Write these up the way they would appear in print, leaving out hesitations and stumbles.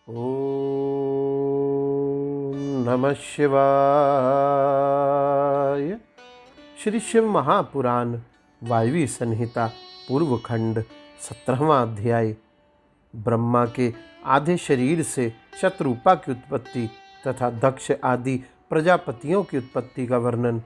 ओम नमः शिवाय। श्री शिव महापुराण वायवी संहिता पूर्व खंड 17वां अध्याय। ब्रह्मा के आधे शरीर से शतरूपा की उत्पत्ति तथा दक्ष आदि प्रजापतियों की उत्पत्ति का वर्णन।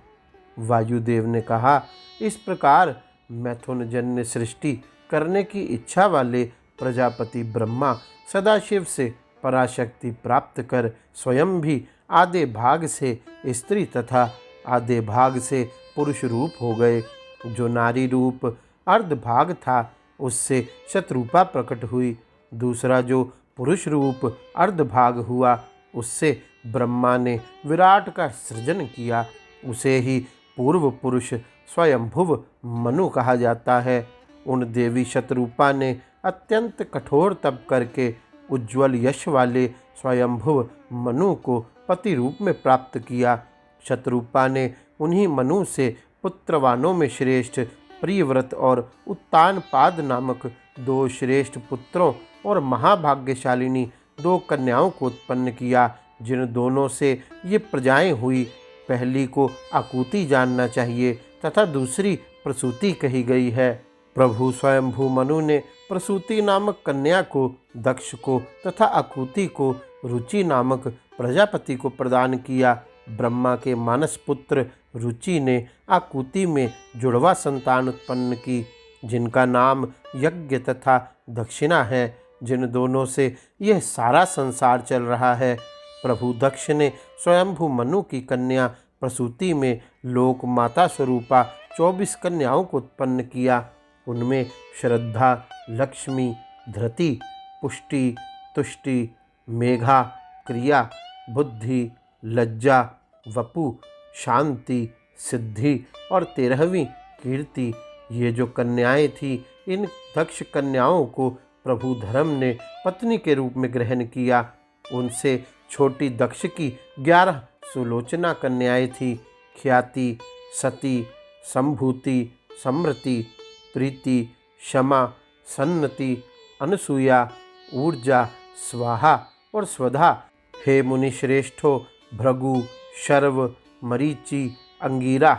वायुदेव ने कहा, इस प्रकार मैथुनजन्य सृष्टि करने की इच्छा वाले प्रजापति ब्रह्मा सदाशिव से पराशक्ति प्राप्त कर स्वयं भी आधे भाग से स्त्री तथा आधे भाग से पुरुष रूप हो गए। जो नारी रूप अर्ध भाग था उससे शतरूपा प्रकट हुई। दूसरा जो पुरुष रूप अर्ध भाग हुआ उससे ब्रह्मा ने विराट का सृजन किया। उसे ही पूर्व पुरुष स्वयंभुव मनु कहा जाता है। उन देवी शतरूपा ने अत्यंत कठोर तप करके उज्ज्वल यश वाले स्वयंभुव मनु को पति रूप में प्राप्त किया। शतरूपा ने उन्हीं मनु से पुत्रवानों में श्रेष्ठ प्रियव्रत और उत्तानपाद नामक दो श्रेष्ठ पुत्रों और महाभाग्यशालिनी दो कन्याओं को उत्पन्न किया, जिन दोनों से ये प्रजाएं हुई। पहली को आकुति जानना चाहिए तथा दूसरी प्रसूति कही गई है। प्रभु स्वयंभू मनु ने प्रसूति नामक कन्या को दक्ष को तथा आकुति को रुचि नामक प्रजापति को प्रदान किया। ब्रह्मा के मानस पुत्र रुचि ने आकुति में जुड़वा संतान उत्पन्न की, जिनका नाम यज्ञ तथा दक्षिणा है, जिन दोनों से यह सारा संसार चल रहा है। प्रभु दक्ष ने स्वयंभू मनु की कन्या प्रसूति में लोक माता स्वरूपा 24 कन्याओं को उत्पन्न किया। उनमें श्रद्धा, लक्ष्मी, धृति, पुष्टि, तुष्टि, मेघा, क्रिया, बुद्धि, लज्जा, वपु, शांति, सिद्धि और 13वीं कीर्ति, ये जो कन्याएं थीं, इन दक्ष कन्याओं को प्रभु धर्म ने पत्नी के रूप में ग्रहण किया। उनसे छोटी दक्ष की 11 सुलोचना कन्याएं थीं। ख्याति, सती, संभूति, समृति, प्रीति, क्षमा, सन्नति, अनसूया, ऊर्जा, स्वाहा और स्वधा। हे मुनि श्रेष्ठो, भृगु, शर्व, मरीचि, अंगीरा,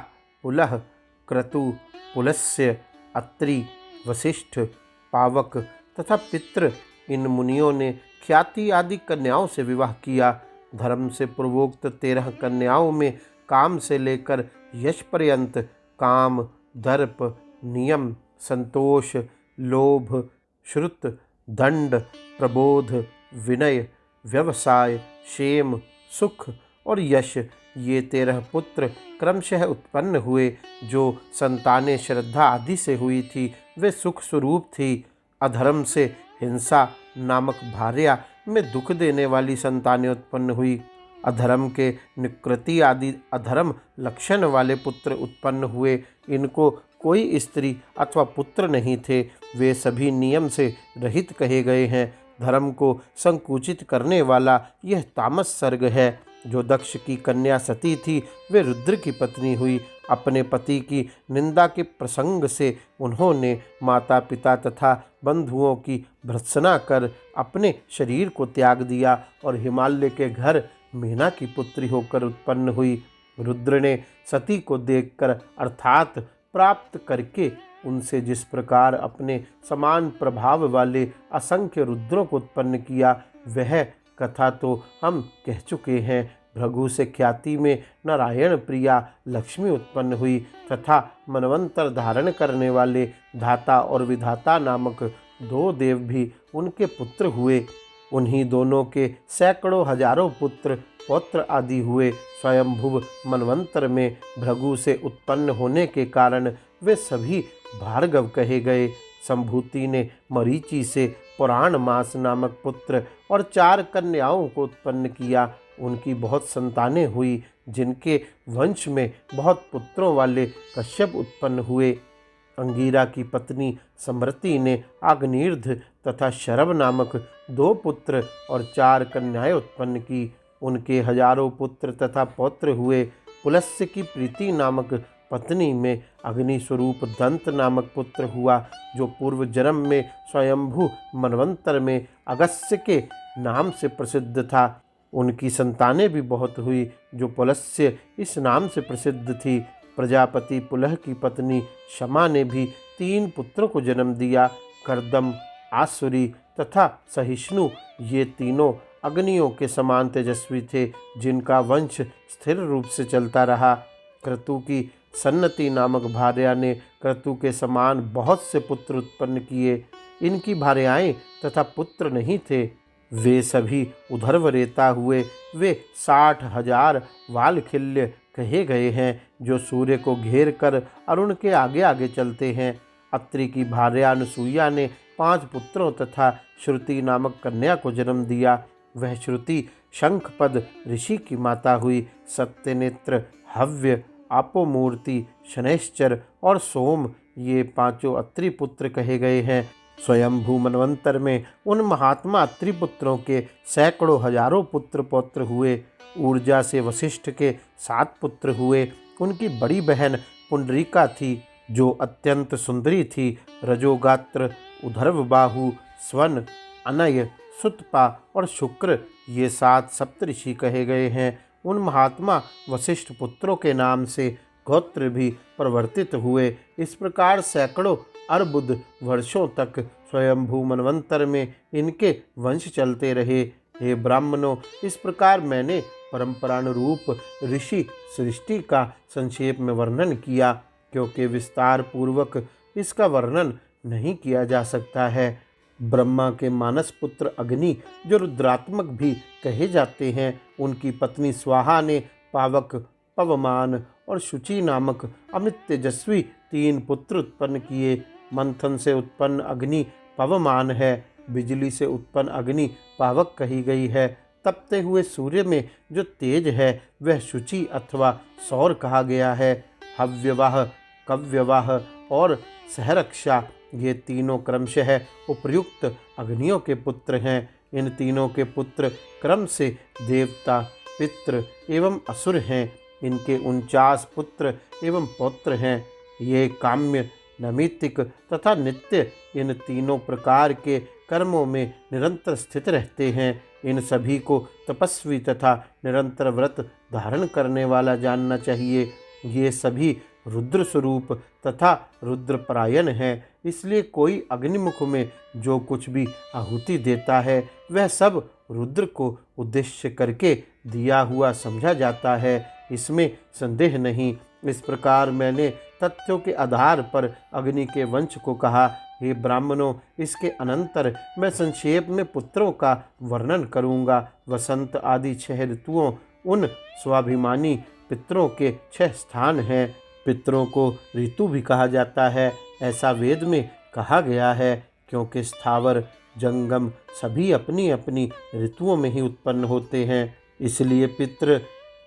पुलह, क्रतु, पुलस्त्य, अत्रि, वशिष्ठ, पावक तथा पितृ, इन मुनियों ने ख्याति आदि कन्याओं से विवाह किया। धर्म से पूर्वोक्त 13 कन्याओं में काम से लेकर यश पर्यंत काम, दर्प, नियम, संतोष, लोभ, श्रुत, दंड, प्रबोध, विनय, व्यवसाय, क्षेम, सुख और यश, ये 13 पुत्र क्रमशः उत्पन्न हुए। जो संतानें श्रद्धा आदि से हुई थी वे सुख स्वरूप थी। अधर्म से हिंसा नामक भार्या में दुख देने वाली संतानें उत्पन्न हुई। अधर्म के निकृति आदि अधर्म लक्षण वाले पुत्र उत्पन्न हुए। इनको कोई स्त्री अथवा पुत्र नहीं थे। वे सभी नियम से रहित कहे गए हैं। धर्म को संकुचित करने वाला यह तामस सर्ग है। जो दक्ष की कन्या सती थी वे रुद्र की पत्नी हुई। अपने पति की निंदा के प्रसंग से उन्होंने माता पिता तथा बंधुओं की भर्त्सना कर अपने शरीर को त्याग दिया और हिमालय के घर मीना की पुत्री होकर उत्पन्न हुई। रुद्र ने सती को देखकर अर्थात प्राप्त करके उनसे जिस प्रकार अपने समान प्रभाव वाले असंख्य रुद्रों को उत्पन्न किया, वह कथा तो हम कह चुके हैं। भृगु से ख्याति में नारायण प्रिया लक्ष्मी उत्पन्न हुई तथा मनवंतर धारण करने वाले धाता और विधाता नामक 2 देव भी उनके पुत्र हुए। उन्हीं दोनों के सैकड़ों हजारों पुत्र पौत्र आदि हुए। स्वयंभुव मनवंतर में भृगु से उत्पन्न होने के कारण वे सभी भार्गव कहे गए। संभूति ने मरीचि से पुराण मास नामक पुत्र और 4 कन्याओं को उत्पन्न किया। उनकी बहुत संतानें हुई, जिनके वंश में बहुत पुत्रों वाले कश्यप उत्पन्न हुए। अंगीरा की पत्नी समृति ने अग्निर्ध तथा शरभ नामक 2 पुत्र और 4 कन्याएं उत्पन्न की। उनके हजारों पुत्र तथा पौत्र हुए। पुलस्त्य की प्रीति नामक पत्नी में अग्नि स्वरूप दंत नामक पुत्र हुआ, जो पूर्व जन्म में स्वयंभू मनवंतर में अगस्त्य के नाम से प्रसिद्ध था। उनकी संतानें भी बहुत हुई, जो पुलस्त्य इस नाम से प्रसिद्ध थी। प्रजापति पुलह की पत्नी शमा ने भी 3 पुत्रों को जन्म दिया। कर्दम, आसुरी तथा सहिष्णु, ये तीनों अग्नियों के समान तेजस्वी थे, जिनका वंश स्थिर रूप से चलता रहा। क्रतु की सन्नति नामक भार्या ने क्रतु के समान बहुत से पुत्र उत्पन्न किए। इनकी भार्याएं तथा पुत्र नहीं थे, वे सभी उधर्व रेता हुए। वे 60,000 वालखिल्य कहे गए हैं, जो सूर्य को घेर कर अरुण के आगे आगे चलते हैं। अत्रि की भार्या अनुसूया ने 5 पुत्रों तथा श्रुति नामक कन्या को जन्म दिया। वह श्रुति शंखपद ऋषि की माता हुई। सत्यनेत्र, हव्य, आपोमूर्ति, शनैश्चर और सोम, ये 5 अत्रि पुत्र कहे गए हैं। स्वयंभू मनवंतर में उन महात्मा अत्रि पुत्रों के सैकड़ों हजारों पुत्र पौत्र हुए। ऊर्जा से वशिष्ठ के 7 पुत्र हुए। उनकी बड़ी बहन पुंडरीका थी, जो अत्यंत सुंदरी थी। रजोगात्र, उधर्वबाहु, स्वन, अनय, सुतपा और शुक्र, ये 7 सप्तऋषि कहे गए हैं। उन महात्मा वशिष्ठ पुत्रों के नाम से गोत्र भी प्रवर्तित हुए। इस प्रकार सैकड़ों अर्बुद वर्षों तक स्वयंभू मनवंतर में इनके वंश चलते रहे। हे ब्राह्मणों, इस प्रकार मैंने परंपरानुरूप ऋषि सृष्टि का संक्षेप में वर्णन किया, क्योंकि विस्तार पूर्वक इसका वर्णन नहीं किया जा सकता है। ब्रह्मा के मानस पुत्र अग्नि, जो रुद्रात्मक भी कहे जाते हैं, उनकी पत्नी स्वाहा ने पावक, पवमान और शुचि नामक अमित तेजस्वी 3 पुत्र उत्पन्न किए। मंथन से उत्पन्न अग्नि पवमान है। बिजली से उत्पन्न अग्नि पावक कही गई है। तपते हुए सूर्य में जो तेज है वह शुचि अथवा सौर कहा गया है। हव्यवाह, कव्यवाह और सहरक्षा, ये तीनों क्रमशः उपर्युक्त अग्नियों के पुत्र हैं। इन तीनों के पुत्र क्रम से देवता, पितृ एवं असुर हैं। इनके 49 पुत्र एवं पौत्र हैं। ये काम्य, नैमित्तिक तथा नित्य, इन तीनों प्रकार के कर्मों में निरंतर स्थित रहते हैं। इन सभी को तपस्वी तथा निरंतर व्रत धारण करने वाला जानना चाहिए। ये सभी रुद्र स्वरूप तथा रुद्रपरायण हैं। इसलिए कोई अग्निमुख में जो कुछ भी आहुति देता है वह सब रुद्र को उद्देश्य करके दिया हुआ समझा जाता है, इसमें संदेह नहीं। इस प्रकार मैंने तथ्यों के आधार पर अग्नि के वंश को कहा। हे ब्राह्मणों, इसके अनंतर मैं संक्षेप में पुत्रों का वर्णन करूँगा। वसंत आदि 6 ऋतुओं उन स्वाभिमानी पितरों के 6 स्थान हैं। पितरों को ऋतु भी कहा जाता है, ऐसा वेद में कहा गया है, क्योंकि स्थावर जंगम सभी अपनी अपनी ऋतुओं में ही उत्पन्न होते हैं। इसलिए पितृ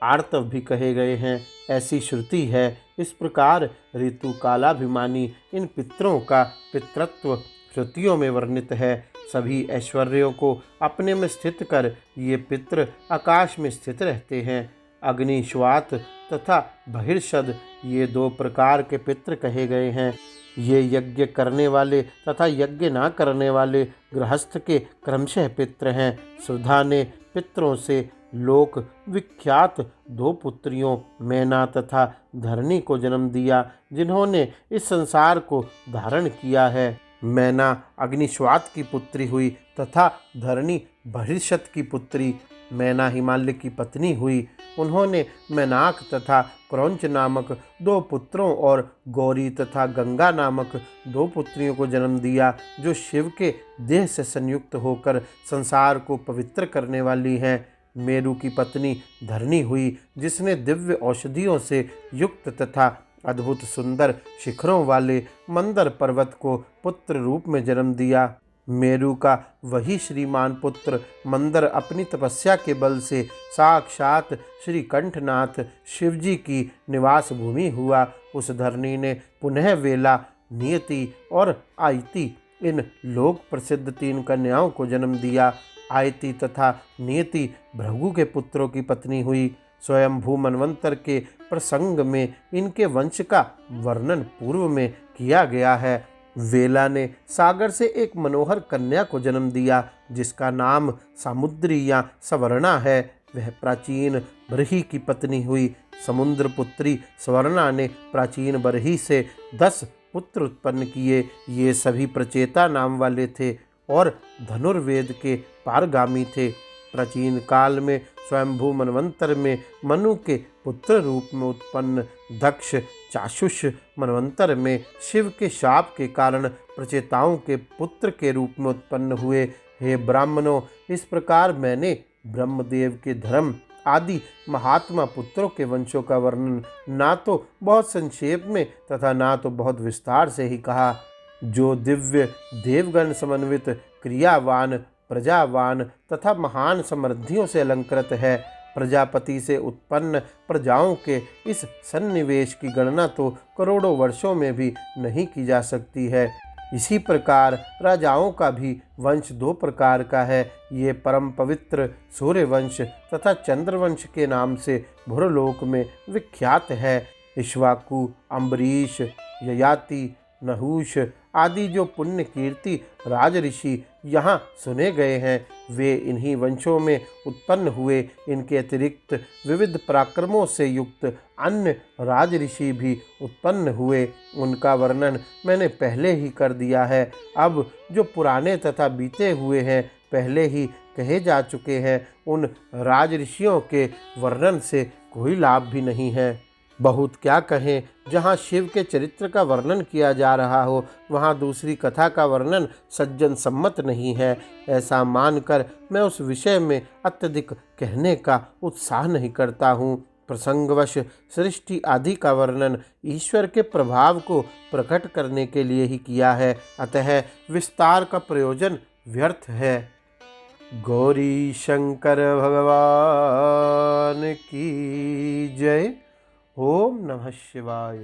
आर्तव भी कहे गए हैं, ऐसी श्रुति है। इस प्रकार ऋतु कालाभिमानी इन पितरों का पितृत्व श्रुतियों में वर्णित है। सभी ऐश्वर्यों को अपने में स्थित कर ये पितृ आकाश में स्थित रहते हैं। अग्नि, श्वात तथा बहिर्षद, ये 2 प्रकार के पितृ कहे गए हैं। ये यज्ञ करने वाले तथा यज्ञ ना करने वाले गृहस्थ के क्रमशः पितृ हैं। सुधा ने पितरों से लोक विख्यात 2 पुत्रियों मैना तथा धरणी को जन्म दिया, जिन्होंने इस संसार को धारण किया है। मैना अग्निश्वात की पुत्री हुई तथा धरणी बहिर्षद की पुत्री। मैना हिमालय की पत्नी हुई। उन्होंने मैनाक तथा क्रौंच नामक 2 पुत्रों और गौरी तथा गंगा नामक 2 पुत्रियों को जन्म दिया, जो शिव के देह से संयुक्त होकर संसार को पवित्र करने वाली हैं। मेरु की पत्नी धरणी हुई, जिसने दिव्य औषधियों से युक्त तथा अद्भुत सुंदर शिखरों वाले मंदर पर्वत को पुत्र रूप में जन्म दिया। मेरु का वही श्रीमान पुत्र मंदर अपनी तपस्या के बल से साक्षात श्री कंठनाथ शिवजी की निवास भूमि हुआ। उस धरणी ने पुनः वेला, नियति और आयति, इन लोक प्रसिद्ध 3 कन्याओं को जन्म दिया। आयति तथा नियति भृगु के पुत्रों की पत्नी हुई। स्वयंभू मनवंतर के प्रसंग में इनके वंश का वर्णन पूर्व में किया गया है। वेला ने सागर से एक मनोहर कन्या को जन्म दिया जिसका नाम सामुद्री या सवर्णा है। वह प्राचीन बरही की पत्नी हुई। समुद्र पुत्री सवर्णा ने प्राचीन बरही से 10 पुत्र उत्पन्न किए। ये सभी प्रचेता नाम वाले थे और धनुर्वेद के पारगामी थे। प्राचीन काल में स्वयंभू मनवंतर में मनु के पुत्र रूप में उत्पन्न दक्ष चाक्षुष मनवंतर में शिव के शाप के कारण प्रचेताओं के पुत्र के रूप में उत्पन्न हुए। हे ब्राह्मणों, इस प्रकार मैंने ब्रह्मदेव के धर्म आदि महात्मा पुत्रों के वंशों का वर्णन ना तो बहुत संक्षेप में तथा ना तो बहुत विस्तार से ही कहा। जो दिव्य देवगण समन्वित क्रियावान प्रजावान तथा महान समृद्धियों से अलंकृत है। प्रजापति से उत्पन्न प्रजाओं के इस सन्निवेश की गणना तो करोड़ों वर्षों में भी नहीं की जा सकती है। इसी प्रकार राजाओं का भी वंश 2 प्रकार का है। ये परम पवित्र सूर्यवंश तथा चंद्रवंश के नाम से भूरलोक में विख्यात है। इक्ष्वाकु, अम्बरीश, ययाति, नहुष आदि जो पुण्य कीर्ति राजऋषि यहाँ सुने गए हैं वे इन्हीं वंशों में उत्पन्न हुए। इनके अतिरिक्त विविध पराक्रमों से युक्त अन्य राजऋषि भी उत्पन्न हुए। उनका वर्णन मैंने पहले ही कर दिया है। अब जो पुराने तथा बीते हुए हैं पहले ही कहे जा चुके हैं। उन राजऋषियों के वर्णन से कोई लाभ भी नहीं है। बहुत क्या कहें, जहाँ शिव के चरित्र का वर्णन किया जा रहा हो वहाँ दूसरी कथा का वर्णन सज्जन सम्मत नहीं है। ऐसा मानकर मैं उस विषय में अत्यधिक कहने का उत्साह नहीं करता हूँ। प्रसंगवश सृष्टि आदि का वर्णन ईश्वर के प्रभाव को प्रकट करने के लिए ही किया है, अतः विस्तार का प्रयोजन व्यर्थ है। गौरी शंकर भगवान की जय। ओम नमः शिवाय।